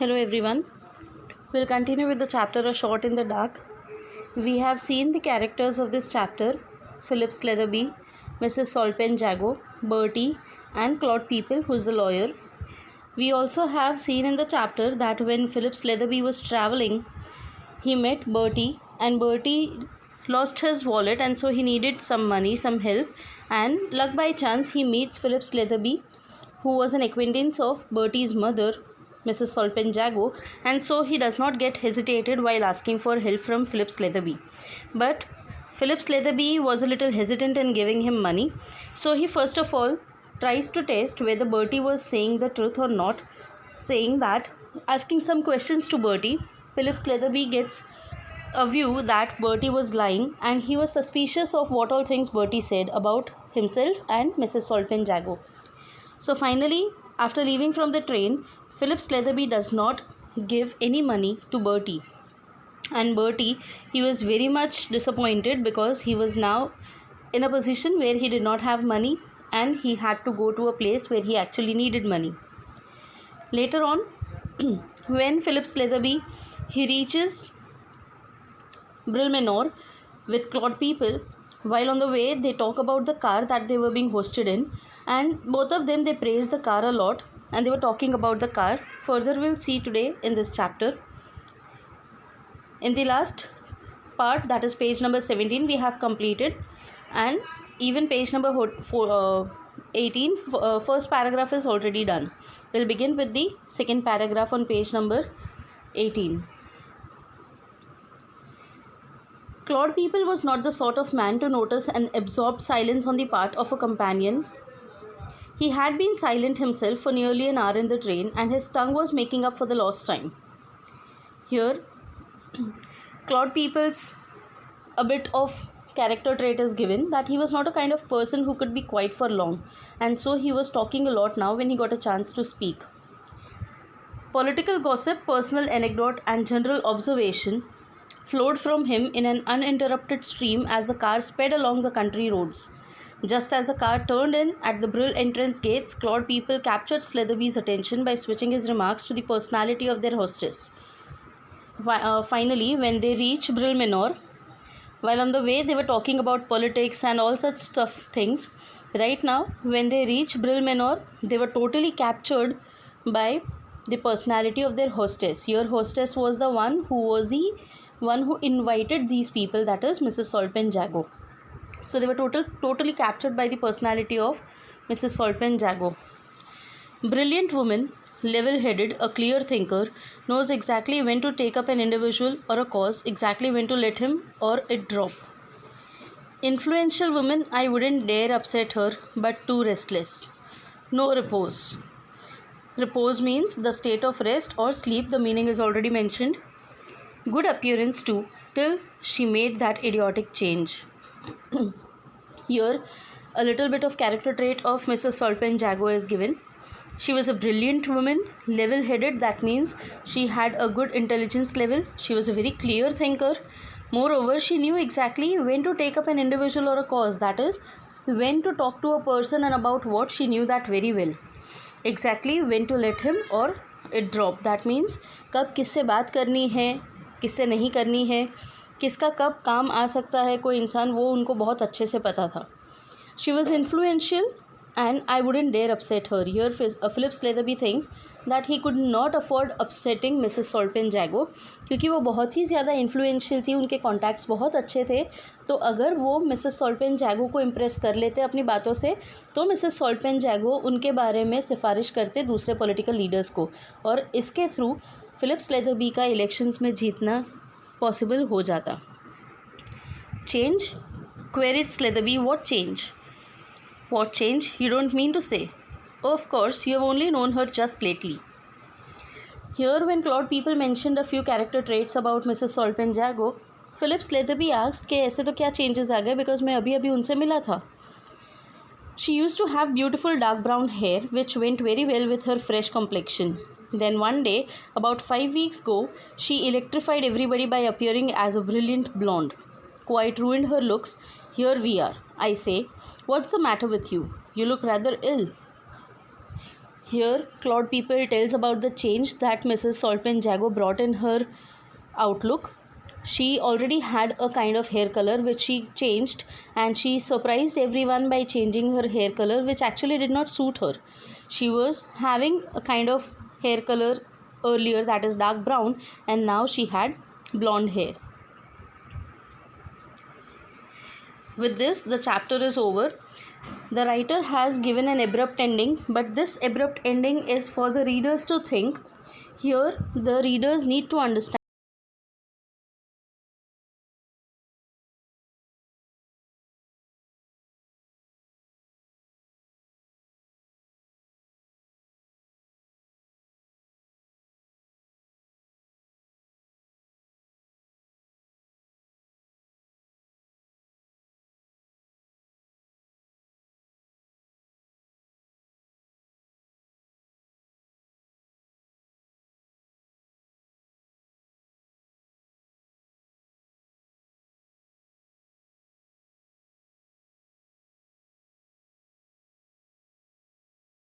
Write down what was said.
Hello everyone. We'll continue with the chapter A Shot in the Dark. We have seen the characters of this chapter: Philip Sletherby, Mrs. Solpen Jago, Bertie, and Claude People, who's the lawyer. We also have seen in the chapter that when Philip Sletherby was traveling, he met Bertie, and Bertie lost his wallet, and so he needed some money, some help. And luck by chance, he meets Philip Sletherby, who was an acquaintance of Bertie's mother, Mrs. Solpen Jago, and so he does not get hesitated while asking for help from Philip Sletherby. But Philip Sletherby was a little hesitant in giving him money, so he first of all tries to test whether Bertie was saying the truth or not, saying that, asking some questions to Bertie. Philip Sletherby gets a view that Bertie was lying, and he was suspicious of what all things Bertie said about himself and Mrs. Solpen Jago. So finally, after leaving from the train, Philip Sletherby does not give any money to Bertie. And Bertie, he was very much disappointed because he was now in a position where he did not have money and he had to go to a place where he actually needed money. Later on, when Philip Sletherby, he reaches Brilmenor with Claude People, while on the way they talk about the car that they were being hosted in, and both of them they praise the car a lot, and they were talking about the car. Further we'll see today in this chapter. In the last part, that is page number 17, we have completed, and even page number 18, first paragraph is already done. We'll begin with the second paragraph on page number 18. Claude People was not the sort of man to notice an absorbed silence on the part of a companion. He had been silent himself for nearly an hour in the train, and his tongue was making up for the lost time. Here, Claude People's a bit of character trait is given, that he was not a kind of person who could be quiet for long, and so he was talking a lot now when he got a chance to speak. Political gossip, personal anecdote, and general observation flowed from him in an uninterrupted stream as the car sped along the country roads. Just as the car turned in at the Brill entrance gates, Claude People captured Sletherby's attention by switching his remarks to the personality of their hostess. Finally, when they reached Brill Menor, while on the way they were talking about politics and all such things, right now when they reached Brill Menor, they were totally captured by the personality of their hostess. Your hostess was the one who invited these people, that is Mrs. Solpen Jago. So they were totally captured by the personality of Mrs. Solpen Jago. Brilliant woman, level-headed, a clear thinker, knows exactly when to take up an individual or a cause, exactly when to let him or it drop. Influential woman, I wouldn't dare upset her, but too restless. No repose. Repose means the state of rest or sleep, the meaning is already mentioned. Good appearance too, till she made that idiotic change. Here, a little bit of character trait of Mrs. Solpen Jago is given. She was a brilliant woman, level-headed, that means she had a good intelligence level. She was a very clear thinker. Moreover, she knew exactly when to take up an individual or a cause, that is, when to talk to a person and about what, she knew that very well. Exactly when to let him or it drop, that means कब किससे बात करनी है, किससे नहीं करनी है, किसका कब काम आ सकता है कोई इंसान, वो उनको बहुत अच्छे से पता था. She was influential and I wouldn't dare upset her. Here Philip Sletherby thinks that he could not afford upsetting Mrs. Solpen Jago, क्योंकि वो बहुत ही ज़्यादा इन्फ्लुएंशियल थी, उनके कॉन्टैक्ट्स बहुत अच्छे थे. तो अगर वो मिसेस सॉल्पेन जैगो को इम्प्रेस कर लेते अपनी बातों से, तो मिसेस सॉल्पेन जैगो उनके बारे में सिफारिश करते दूसरे पॉलिटिकल लीडर्स को, और इसके थ्रू फिलिप स्लेथरबी का इलेक्शंस में जीतना पॉसिबल हो जाता. Change? Queried Slytherby, what change? What change? You don't mean to say? Oh, of course, you have only known her just lately. Here, when Claude People mentioned a few character traits about Mrs. Solpen Jago, Philip Sletherby asked कि ऐसे तो क्या changes आ गए, because मैं अभी उनसे मिला था. She used to have beautiful dark brown hair which went very well with her fresh complexion. Then one day, about 5 weeks ago, she electrified everybody by appearing as a brilliant blonde. Quite ruined her looks. Here we are. I say, what's the matter with you? You look rather ill. Here, Claude People tells about the change that Mrs. Salpin Jago brought in her outlook. She already had a kind of hair color which she changed, and she surprised everyone by changing her hair color, which actually did not suit her. She was having a kind of hair color earlier, that is dark brown, and now she had blonde hair. With this, the chapter is over. The writer has given an abrupt ending, but this abrupt ending is for the readers to think. Here, the readers need to understand